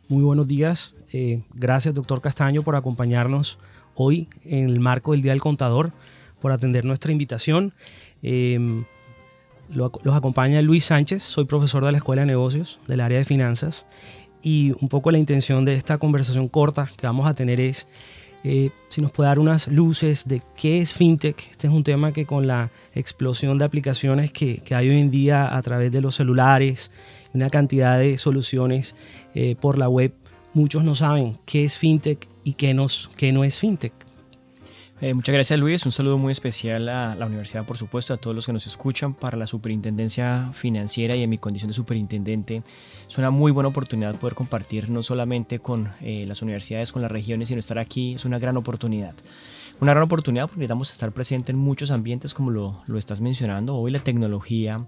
Muy buenos días. Gracias, doctor Castaño, por acompañarnos hoy en el marco del Día del Contador, por atender nuestra invitación. Los acompaña Luis Sánchez, soy profesor de la Escuela de Negocios del área de finanzas, y un poco la intención de esta conversación corta que vamos a tener es si nos puede dar unas luces de qué es FinTech. Este es un tema que, con la explosión de aplicaciones que hay hoy en día a través de los celulares, una cantidad de soluciones por la web, muchos no saben qué es FinTech y qué no es FinTech. Muchas gracias, Luis. Un saludo muy especial a la universidad, por supuesto, a todos los que nos escuchan. Para la superintendencia financiera y en mi condición de superintendente, es una muy buena oportunidad poder compartir no solamente con las universidades, con las regiones, sino estar aquí. Es una gran oportunidad. Una gran oportunidad porque necesitamos estar presentes en muchos ambientes, como lo estás mencionando. Hoy la tecnología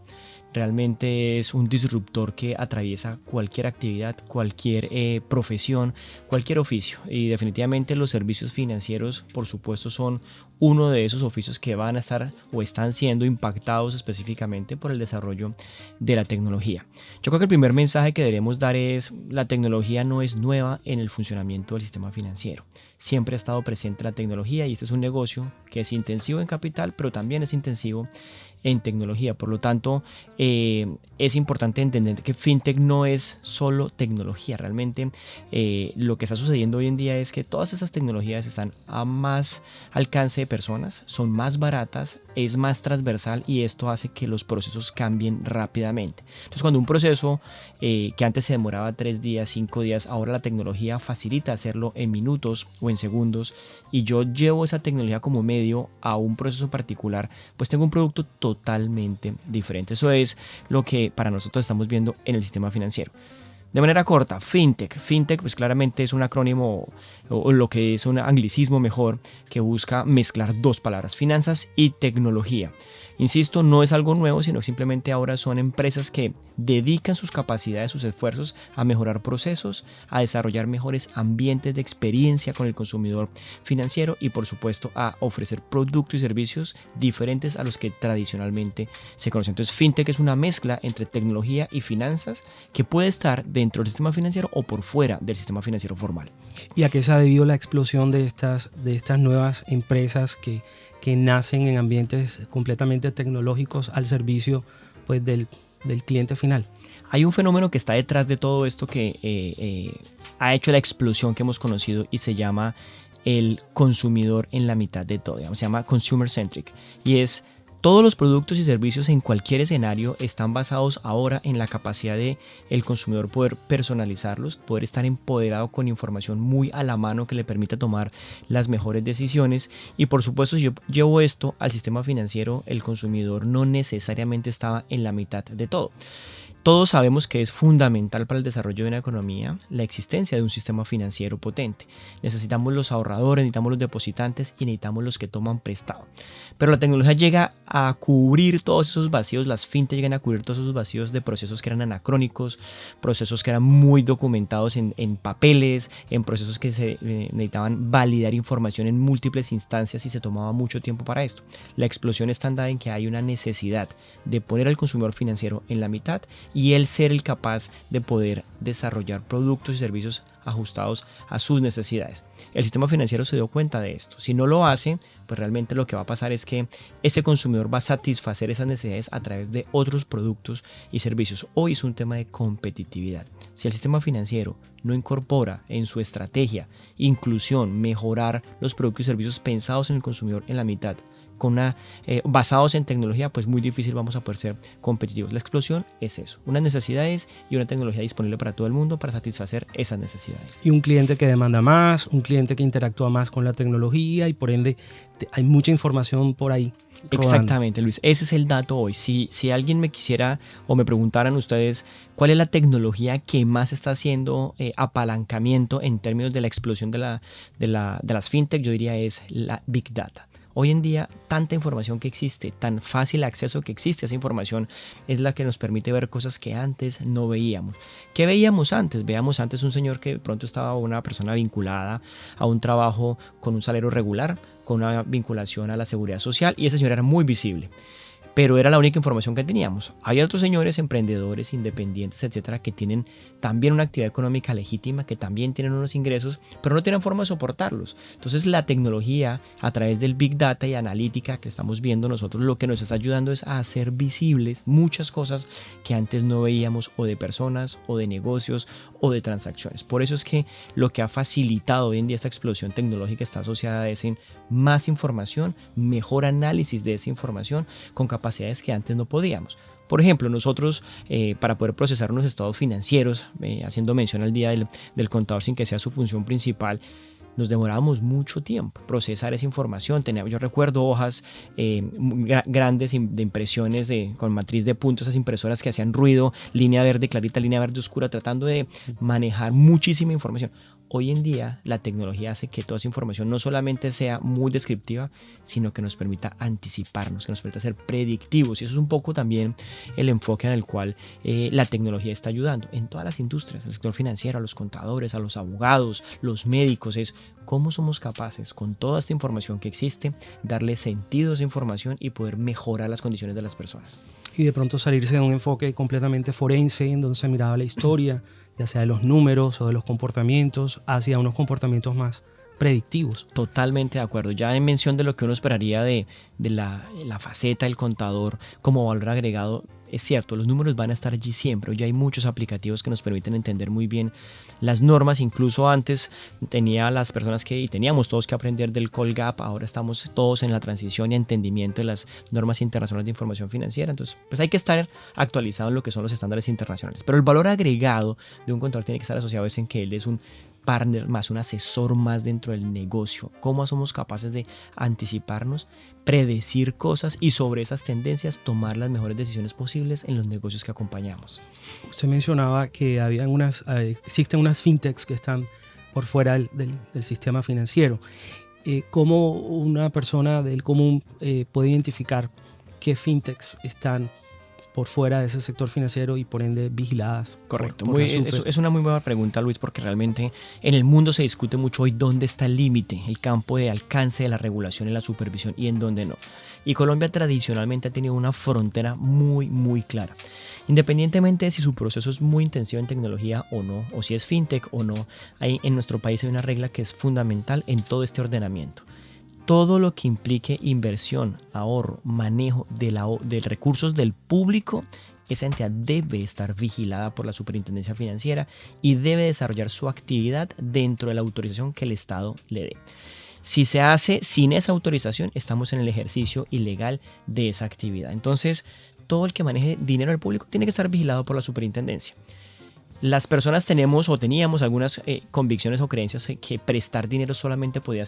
realmente es un disruptor que atraviesa cualquier actividad, cualquier profesión, cualquier oficio. Y definitivamente los servicios financieros, por supuesto, son uno de esos oficios que van a estar o están siendo impactados específicamente por el desarrollo de la tecnología. Yo creo que el primer mensaje que debemos dar es: la tecnología no es nueva en el funcionamiento del sistema financiero. Siempre ha estado presente la tecnología, y este es un negocio que es intensivo en capital, pero también es intensivo en tecnología. Por lo tanto, es importante entender que FinTech no es solo tecnología. Realmente lo que está sucediendo hoy en día es que todas esas tecnologías están a más alcance de personas, son más baratas, es más transversal, y esto hace que los procesos cambien rápidamente. Entonces, cuando un proceso que antes se demoraba 3 días, 5 días, ahora la tecnología facilita hacerlo en minutos o en segundos, y yo llevo esa tecnología como medio a un proceso particular, pues tengo un producto totalmente diferente. Eso es lo que para nosotros estamos viendo en el sistema financiero. De manera corta, FinTech. FinTech pues claramente es un acrónimo, o lo que es un anglicismo mejor, que busca mezclar dos palabras: finanzas y tecnología. Insisto, no es algo nuevo, sino que simplemente ahora son empresas que dedican sus capacidades, sus esfuerzos a mejorar procesos, a desarrollar mejores ambientes de experiencia con el consumidor financiero y, por supuesto, a ofrecer productos y servicios diferentes a los que tradicionalmente se conocen. Entonces, FinTech es una mezcla entre tecnología y finanzas que puede estar dentro del sistema financiero o por fuera del sistema financiero formal. ¿Y a qué se ha debido la explosión de estas nuevas empresas que nacen en ambientes completamente tecnológicos al servicio, pues, del cliente final? Hay un fenómeno que está detrás de todo esto que ha hecho la explosión que hemos conocido, y se llama el consumidor en la mitad de todo. Se llama consumer centric, y es: todos los productos y servicios en cualquier escenario están basados ahora en la capacidad de el consumidor poder personalizarlos, poder estar empoderado con información muy a la mano que le permita tomar las mejores decisiones. Y por supuesto, si yo llevo esto al sistema financiero, el consumidor no necesariamente estaba en la mitad de todo. Todos sabemos que es fundamental para el desarrollo de una economía la existencia de un sistema financiero potente. Necesitamos los ahorradores, necesitamos los depositantes y necesitamos los que toman prestado. Pero la tecnología llega a cubrir todos esos vacíos, las fintech llegan a cubrir todos esos vacíos de procesos que eran anacrónicos, procesos que eran muy documentados en papeles, en procesos que se necesitaban validar información en múltiples instancias y se tomaba mucho tiempo para esto. La explosión está dada en que hay una necesidad de poner al consumidor financiero en la mitad y él ser el capaz de poder desarrollar productos y servicios ajustados a sus necesidades. El sistema financiero se dio cuenta de esto. Si no lo hace, pues realmente lo que va a pasar es que ese consumidor va a satisfacer esas necesidades a través de otros productos y servicios. Hoy es un tema de competitividad. Si el sistema financiero no incorpora en su estrategia inclusión, mejorar los productos y servicios pensados en el consumidor en la mitad, basados en tecnología, pues muy difícil vamos a poder ser competitivos. La explosión es eso: unas necesidades y una tecnología disponible para todo el mundo para satisfacer esas necesidades. Y un cliente que demanda más, un cliente que interactúa más con la tecnología, y por ende hay mucha información por ahí rodando. Exactamente, Luis, ese es el dato hoy. Si alguien me quisiera o me preguntaran ustedes cuál es la tecnología que más está haciendo apalancamiento en términos de la explosión de las fintech, yo diría es la Big Data. Hoy en día, tanta información que existe, tan fácil acceso que existe a esa información, es la que nos permite ver cosas que antes no veíamos. ¿Qué veíamos antes? Veíamos antes un señor que de pronto estaba, una persona vinculada a un trabajo con un salario regular, con una vinculación a la seguridad social, y ese señor era muy visible. pero era la única información que teníamos. Hay otros señores emprendedores, independientes, etcétera, que tienen también una actividad económica legítima, que también tienen unos ingresos, pero no tienen forma de soportarlos. Entonces la tecnología, a través del Big Data y analítica que estamos viendo nosotros, lo que nos está ayudando es a hacer visibles muchas cosas que antes no veíamos, o de personas, o de negocios, o de transacciones. Por eso es que lo que ha facilitado hoy en día esta explosión tecnológica está asociada a ese más información, mejor análisis de esa información, con capacidades que antes no podíamos. Por ejemplo, nosotros para poder procesar unos estados financieros, haciendo mención al día del contador sin que sea su función principal, nos demorábamos mucho tiempo procesar esa información. Yo recuerdo hojas grandes de impresiones con matriz de puntos, esas impresoras que hacían ruido, línea verde clarita, línea verde oscura, tratando de manejar muchísima información. Hoy en día la tecnología hace que toda esa información no solamente sea muy descriptiva, sino que nos permita anticiparnos, que nos permita ser predictivos. Y eso es un poco también el enfoque en el cual la tecnología está ayudando en todas las industrias, el sector financiero, a los contadores, a los abogados, los médicos. Es cómo somos capaces, con toda esta información que existe, darle sentido a esa información y poder mejorar las condiciones de las personas. Y de pronto salirse de un enfoque completamente forense, en donde se miraba la historia, ya sea de los números o de los comportamientos, hacia unos comportamientos más predictivos. Totalmente de acuerdo. Ya en mención de lo que uno esperaría de la faceta del contador como valor agregado, es cierto, los números van a estar allí siempre. Hoy hay muchos aplicativos que nos permiten entender muy bien las normas. Incluso antes teníamos todos que aprender del Colgap. Ahora estamos todos en la transición y entendimiento de las normas internacionales de información financiera. Entonces, pues hay que estar actualizado en lo que son los estándares internacionales. Pero el valor agregado de un contador tiene que estar asociado en que él es un partner más, un asesor más dentro del negocio. ¿Cómo somos capaces de anticiparnos, predecir cosas y sobre esas tendencias tomar las mejores decisiones posibles en los negocios que acompañamos? Usted mencionaba que existen unas fintechs que están por fuera del sistema financiero. ¿Cómo una persona del común puede identificar qué fintechs están por fuera de ese sector financiero y por ende vigiladas? Correcto. Es una muy buena pregunta, Luis, porque realmente en el mundo se discute mucho hoy dónde está el límite, el campo de alcance de la regulación y la supervisión y en dónde no. Y Colombia tradicionalmente ha tenido una frontera muy, muy clara. Independientemente de si su proceso es muy intensivo en tecnología o no, o si es fintech o no, en nuestro país hay una regla que es fundamental en todo este ordenamiento. Todo lo que implique inversión, ahorro, manejo de recursos del público, esa entidad debe estar vigilada por la Superintendencia Financiera y debe desarrollar su actividad dentro de la autorización que el Estado le dé. Si se hace sin esa autorización, estamos en el ejercicio ilegal de esa actividad. Entonces, todo el que maneje dinero del público tiene que estar vigilado por la Superintendencia. Las personas teníamos algunas convicciones o creencias que prestar dinero solamente podía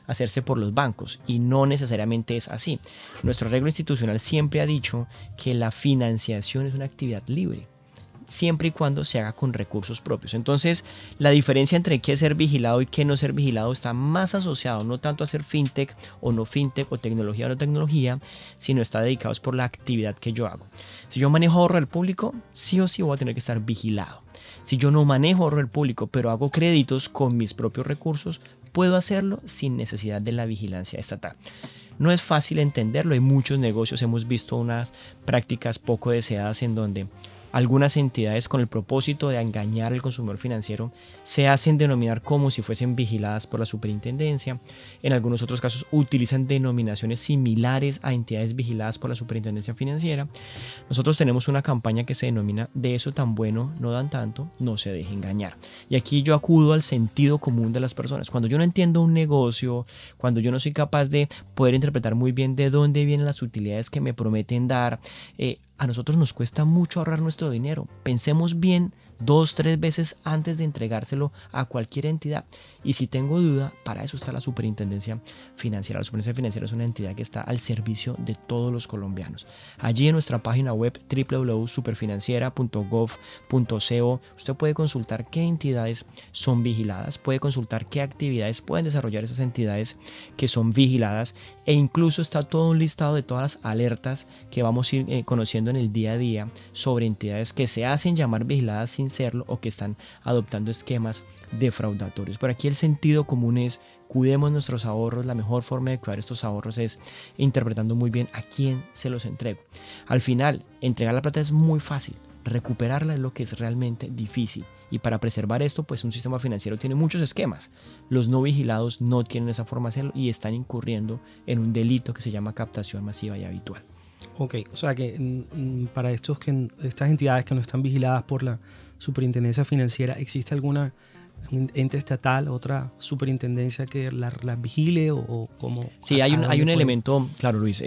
hacerse por los bancos y no necesariamente es así. Nuestro arreglo institucional siempre ha dicho que la financiación es una actividad libre, siempre y cuando se haga con recursos propios. Entonces, la diferencia entre qué ser vigilado y qué no ser vigilado está más asociado no tanto a ser fintech o no fintech o tecnología o no tecnología, sino está dedicado por la actividad que yo hago. Si yo manejo ahorro del público, sí o sí voy a tener que estar vigilado. Si yo no manejo ahorro del público, pero hago créditos con mis propios recursos, puedo hacerlo sin necesidad de la vigilancia estatal. No es fácil entenderlo. En muchos negocios hemos visto unas prácticas poco deseadas en donde algunas entidades, con el propósito de engañar al consumidor financiero, se hacen denominar como si fuesen vigiladas por la superintendencia. En algunos otros casos utilizan denominaciones similares a entidades vigiladas por la superintendencia financiera. Nosotros tenemos una campaña que se denomina "De eso tan bueno no dan tanto, no se deje engañar". Y aquí yo acudo al sentido común de las personas. Cuando yo no entiendo un negocio, cuando yo no soy capaz de poder interpretar muy bien de dónde vienen las utilidades que me prometen dar, a nosotros nos cuesta mucho ahorrar nuestro dinero. Pensemos bien 2-3 veces antes de entregárselo a cualquier entidad. Y si tengo duda, para eso está la Superintendencia Financiera. La Superintendencia Financiera es una entidad que está al servicio de todos los colombianos. Allí en nuestra página web www.superfinanciera.gov.co usted puede consultar qué entidades son vigiladas, puede consultar qué actividades pueden desarrollar esas entidades que son vigiladas, e incluso está todo un listado de todas las alertas que vamos a ir conociendo en el día a día sobre entidades que se hacen llamar vigiladas sin sin serlo o que están adoptando esquemas defraudatorios. Por aquí el sentido común es: cuidemos nuestros ahorros. La mejor forma de cuidar estos ahorros es interpretando muy bien a quién se los entrego. Al final, entregar la plata es muy fácil, recuperarla es lo que es realmente difícil. Y para preservar esto, pues un sistema financiero tiene muchos esquemas. Los no vigilados no tienen esa forma de hacerlo y están incurriendo en un delito que se llama captación masiva y habitual. Ok, o sea que para estas entidades que no están vigiladas por la superintendencia financiera, ¿existe alguna ente estatal, otra superintendencia que las vigile o cómo? Sí, hay un elemento, claro, Luis,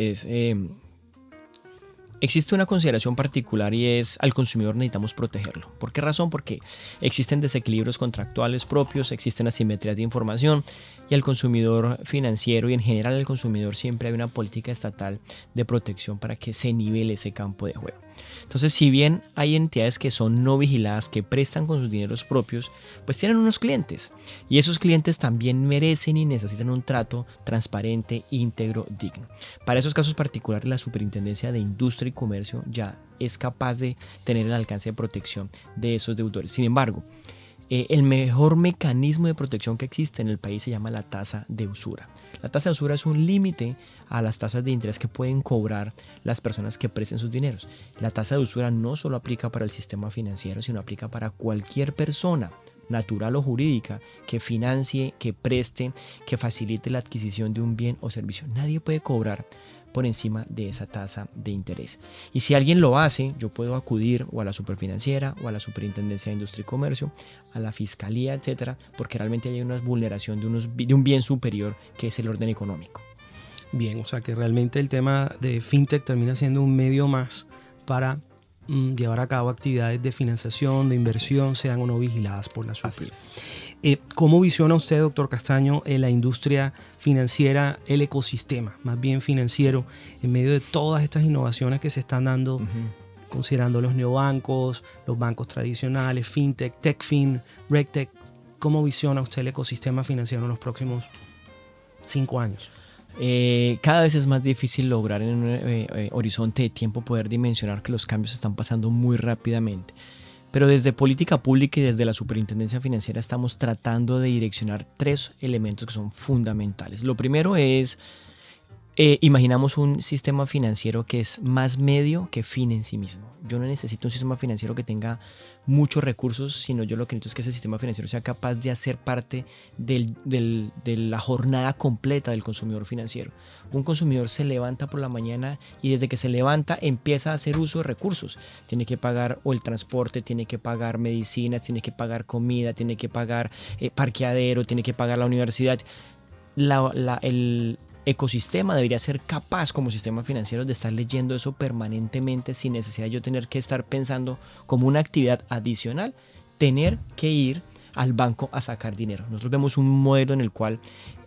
existe una consideración particular y es: al consumidor necesitamos protegerlo. ¿Por qué razón? Porque existen desequilibrios contractuales propios, existen asimetrías de información y al consumidor financiero y en general al consumidor siempre hay una política estatal de protección para que se nivele ese campo de juego. Entonces, si bien hay entidades que son no vigiladas, que prestan con sus dineros propios, pues tienen unos clientes y esos clientes también merecen y necesitan un trato transparente, íntegro, digno. Para esos casos particulares, la Superintendencia de Industria y Comercio ya es capaz de tener el alcance de protección de esos deudores. Sin embargo, el mejor mecanismo de protección que existe en el país se llama la tasa de usura. La tasa de usura es un límite a las tasas de interés que pueden cobrar las personas que presten sus dineros. La tasa de usura no solo aplica para el sistema financiero, sino aplica para cualquier persona, natural o jurídica, que financie, que preste, que facilite la adquisición de un bien o servicio. Nadie puede cobrar por encima de esa tasa de interés. Y si alguien lo hace, yo puedo acudir o a la Superfinanciera o a la Superintendencia de Industria y Comercio, a la Fiscalía, etcétera, porque realmente hay una vulneración de un bien superior que es el orden económico. Bien, o sea que realmente el tema de fintech termina siendo un medio más para llevar a cabo actividades de financiación, de inversión, sean o no vigiladas por la Super. ¿Cómo visiona usted, doctor Castaño, la industria financiera, el ecosistema más bien financiero, en medio de todas estas innovaciones que se están dando, considerando los neobancos, los bancos tradicionales, fintech, techfin, regtech? ¿Cómo visiona usted el ecosistema financiero en los próximos 5 años? Cada vez es más difícil lograr en un horizonte de tiempo poder dimensionar que los cambios están pasando muy rápidamente. Pero desde política pública y desde la Superintendencia Financiera estamos tratando de direccionar 3 elementos que son fundamentales. Lo primero es, imaginamos un sistema financiero que es más medio que fin en sí mismo. Yo no necesito un sistema financiero que tenga muchos recursos, sino yo lo que necesito es que ese sistema financiero sea capaz de hacer parte de la jornada completa del consumidor financiero. Un consumidor se levanta por la mañana y desde que se levanta empieza a hacer uso de recursos. Tiene que pagar o el transporte, tiene que pagar medicinas, tiene que pagar comida, tiene que pagar parqueadero, tiene que pagar la universidad. El ecosistema debería ser capaz como sistema financiero de estar leyendo eso permanentemente sin necesidad de yo tener que estar pensando como una actividad adicional, tener que ir al banco a sacar dinero. Nosotros vemos un modelo en el cual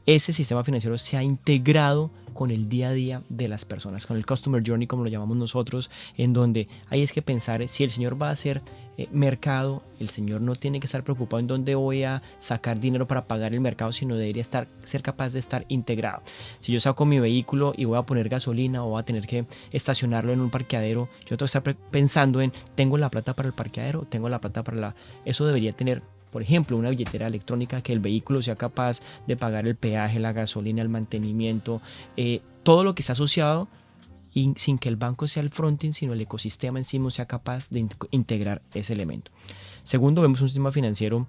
ese sistema financiero se ha integrado con el día a día de las personas, con el customer journey como lo llamamos nosotros, en donde hay es que pensar, si el señor va a hacer mercado, el señor no tiene que estar preocupado en dónde voy a sacar dinero para pagar el mercado, sino debería ser capaz de estar integrado. Si yo saco mi vehículo y voy a poner gasolina o voy a tener que estacionarlo en un parqueadero, yo tengo que estar pensando en, ¿tengo la plata para el parqueadero? ¿Tengo la plata para la...? Eso debería tener, por ejemplo, una billetera electrónica, que el vehículo sea capaz de pagar el peaje, la gasolina, el mantenimiento, todo lo que está asociado, y sin que el banco sea el fronting, sino el ecosistema en sí mismo sea capaz de integrar ese elemento. Segundo, vemos un sistema financiero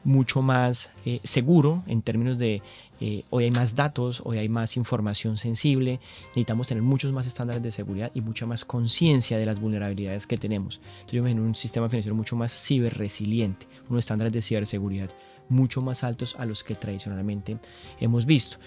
mucho más seguro en términos de hoy hay más datos, hoy hay más información sensible, necesitamos tener muchos más estándares de seguridad y mucha más conciencia de las vulnerabilidades que tenemos. Entonces yo me imagino un sistema financiero mucho más ciberresiliente, unos estándares de ciberseguridad mucho más altos a los que tradicionalmente hemos visto.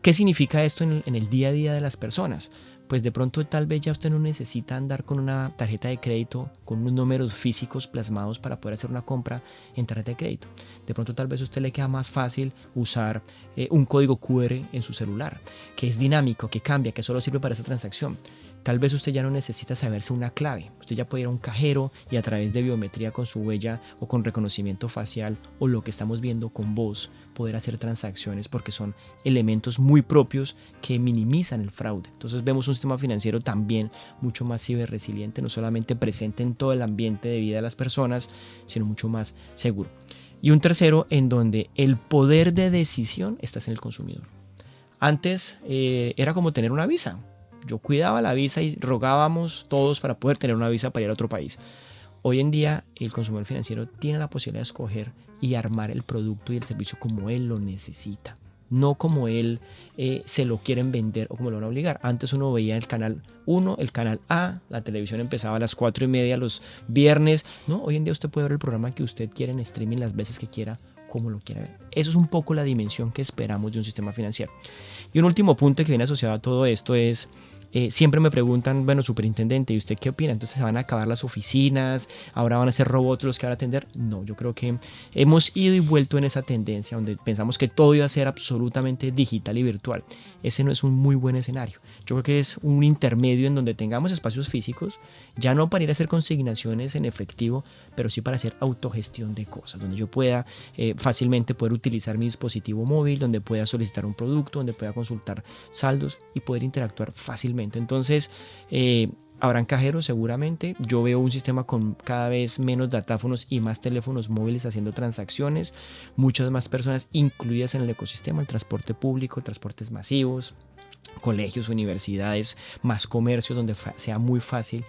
¿Qué significa esto en el día a día de las personas? Pues de pronto tal vez ya usted no necesita andar con una tarjeta de crédito con unos números físicos plasmados para poder hacer una compra en tarjeta de crédito. De pronto tal vez a usted le queda más fácil usar un código QR en su celular, que es dinámico, que cambia, que solo sirve para esa transacción. Tal vez usted ya no necesita saberse una clave. Usted ya puede ir a un cajero y a través de biometría con su huella o con reconocimiento facial o lo que estamos viendo con voz, poder hacer transacciones porque son elementos muy propios que minimizan el fraude. Entonces vemos un sistema financiero también mucho más ciberresiliente, no solamente presente en todo el ambiente de vida de las personas, sino mucho más seguro. Y un tercero en donde el poder de decisión está en el consumidor. Antes era como tener una visa. Yo cuidaba la visa y rogábamos todos para poder tener una visa para ir a otro país. Hoy en día el consumidor financiero tiene la posibilidad de escoger y armar el producto y el servicio como él lo necesita, no como él se lo quieren vender o como lo van a obligar. Antes uno veía el canal 1, el canal A, la televisión empezaba a las 4:30 los viernes. No, hoy en día usted puede ver el programa que usted quiera en streaming las veces que quiera, como lo quiera ver. Eso es un poco la dimensión que esperamos de un sistema financiero. Y un último punto que viene asociado a todo esto es, siempre me preguntan, bueno, superintendente, ¿y usted qué opina? Entonces, ¿se van a acabar las oficinas? ¿Ahora van a ser robots los que van a atender? No, yo creo que hemos ido y vuelto en esa tendencia donde pensamos que todo iba a ser absolutamente digital y virtual. Ese no es un muy buen escenario. Yo creo que es un intermedio en donde tengamos espacios físicos, ya no para ir a hacer consignaciones en efectivo, pero sí para hacer autogestión de cosas, donde yo pueda fácilmente poder utilizar mi dispositivo móvil, donde pueda solicitar un producto, donde pueda consultar saldos y poder interactuar fácilmente. Entonces, habrán cajeros seguramente. Yo veo un sistema con cada vez menos datáfonos y más teléfonos móviles haciendo transacciones, muchas más personas incluidas en el ecosistema, el transporte público, transportes masivos, colegios, universidades, más comercios donde sea muy fácil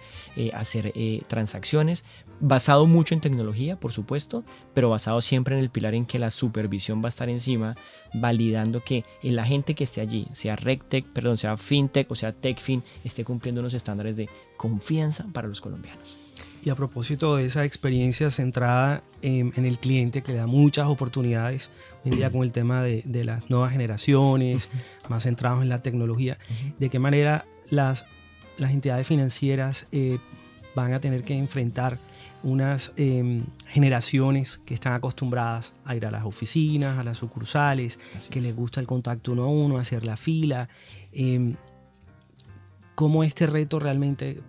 hacer transacciones, basado mucho en tecnología, por supuesto, pero basado siempre en el pilar en que la supervisión va a estar encima, validando que el agente que esté allí, sea RegTech, sea FinTech o sea TechFin, esté cumpliendo unos estándares de confianza para los colombianos. Y a propósito de esa experiencia centrada en el cliente, que le da muchas oportunidades hoy en día con el tema de las nuevas generaciones, más centrados en la tecnología, ¿de qué manera las entidades financieras van a tener que enfrentar unas generaciones que están acostumbradas a ir a las oficinas, a las sucursales, que les gusta el contacto uno a uno, hacer la fila? ¿Cómo este reto realmente,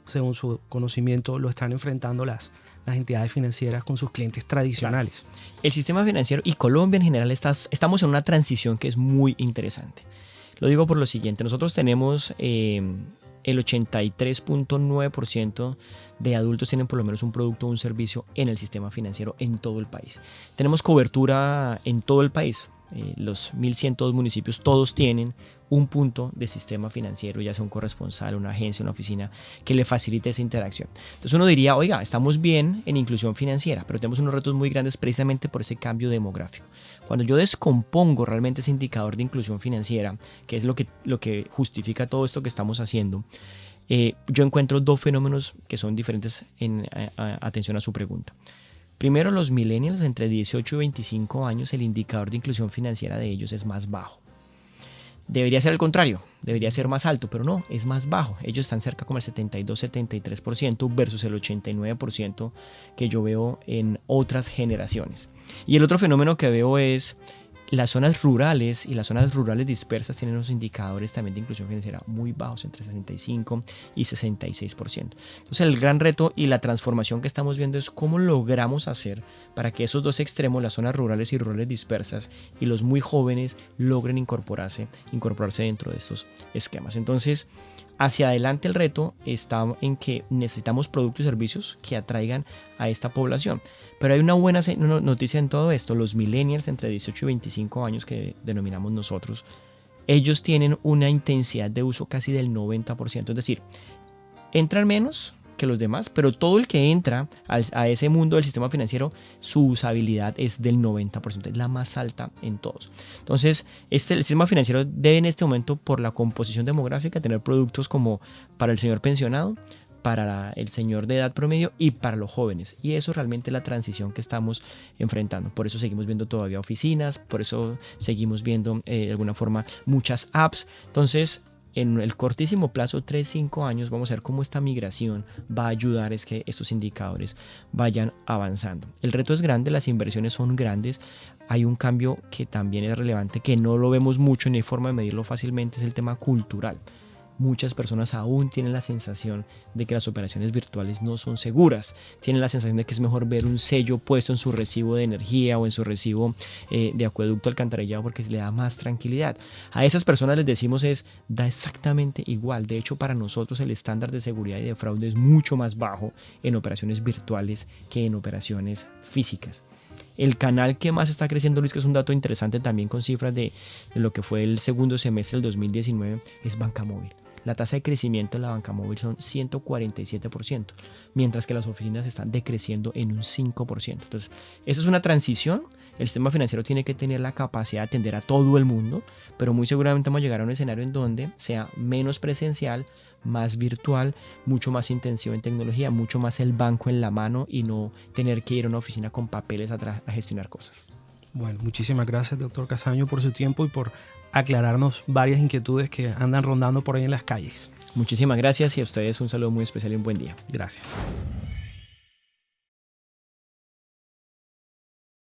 según su conocimiento, lo están enfrentando las entidades financieras con sus clientes tradicionales? Claro. El sistema financiero y Colombia en general estamos en una transición que es muy interesante. Lo digo por lo siguiente, nosotros tenemos el 83.9% de adultos tienen por lo menos un producto o un servicio en el sistema financiero en todo el país. Tenemos cobertura en todo el país. Los 1.102 municipios todos tienen un punto de sistema financiero, ya sea un corresponsal, una agencia, una oficina que le facilite esa interacción. Entonces uno diría, oiga, estamos bien en inclusión financiera, pero tenemos unos retos muy grandes precisamente por ese cambio demográfico. Cuando yo descompongo realmente ese indicador de inclusión financiera, que es lo que justifica todo esto que estamos haciendo, yo encuentro dos fenómenos que son diferentes en atención a su pregunta. Primero, los millennials entre 18 y 25 años, el indicador de inclusión financiera de ellos es más bajo. Debería ser al contrario, debería ser más alto, pero no, es más bajo. Ellos están cerca como el 72-73% versus el 89% que yo veo en otras generaciones. Y el otro fenómeno que veo es las zonas rurales y las zonas rurales dispersas tienen unos indicadores también de inclusión financiera muy bajos, entre 65 y 66%. Entonces el gran reto y la transformación que estamos viendo es cómo logramos hacer para que esos dos extremos, las zonas rurales y rurales dispersas y los muy jóvenes, logren incorporarse dentro de estos esquemas. Entonces, hacia adelante el reto está en que necesitamos productos y servicios que atraigan a esta población. Pero hay una buena noticia en todo esto. Los millennials entre 18 y 25 años que denominamos nosotros, ellos tienen una intensidad de uso casi del 90%. Es decir, entran menos que los demás, pero todo el que entra a ese mundo del sistema financiero, su usabilidad es del 90%, es la más alta en todos. Entonces, el sistema financiero debe en este momento, por la composición demográfica, tener productos como para el señor pensionado, para el señor de edad promedio y para los jóvenes. Y eso realmente es la transición que estamos enfrentando. Por eso seguimos viendo todavía oficinas, por eso seguimos viendo de alguna forma muchas apps. Entonces, en el cortísimo plazo, 3-5 años, vamos a ver cómo esta migración va a ayudar a que estos indicadores vayan avanzando. El reto es grande, las inversiones son grandes. Hay un cambio que también es relevante, que no lo vemos mucho ni hay forma de medirlo fácilmente, es el tema cultural. muchas personas aún tienen la sensación de que las operaciones virtuales no son seguras. Tienen la sensación de que es mejor ver un sello puesto en su recibo de energía o en su recibo de acueducto alcantarillado porque le da más tranquilidad. A esas personas les decimos da exactamente igual. De hecho, para nosotros el estándar de seguridad y de fraude es mucho más bajo en operaciones virtuales que en operaciones físicas. El canal que más está creciendo, Luis, que es un dato interesante también con cifras de lo que fue el segundo semestre del 2019, es banca móvil. La tasa de crecimiento en la banca móvil son 147%, mientras que las oficinas están decreciendo en un 5%. Entonces, esa es una transición. El sistema financiero tiene que tener la capacidad de atender a todo el mundo, pero muy seguramente vamos a llegar a un escenario en donde sea menos presencial, más virtual, mucho más intensivo en tecnología, mucho más el banco en la mano y no tener que ir a una oficina con papeles a gestionar cosas. Bueno, muchísimas gracias, doctor Castaño, por su tiempo y por aclararnos varias inquietudes que andan rondando por ahí en las calles. Muchísimas gracias y a ustedes un saludo muy especial y un buen día. Gracias.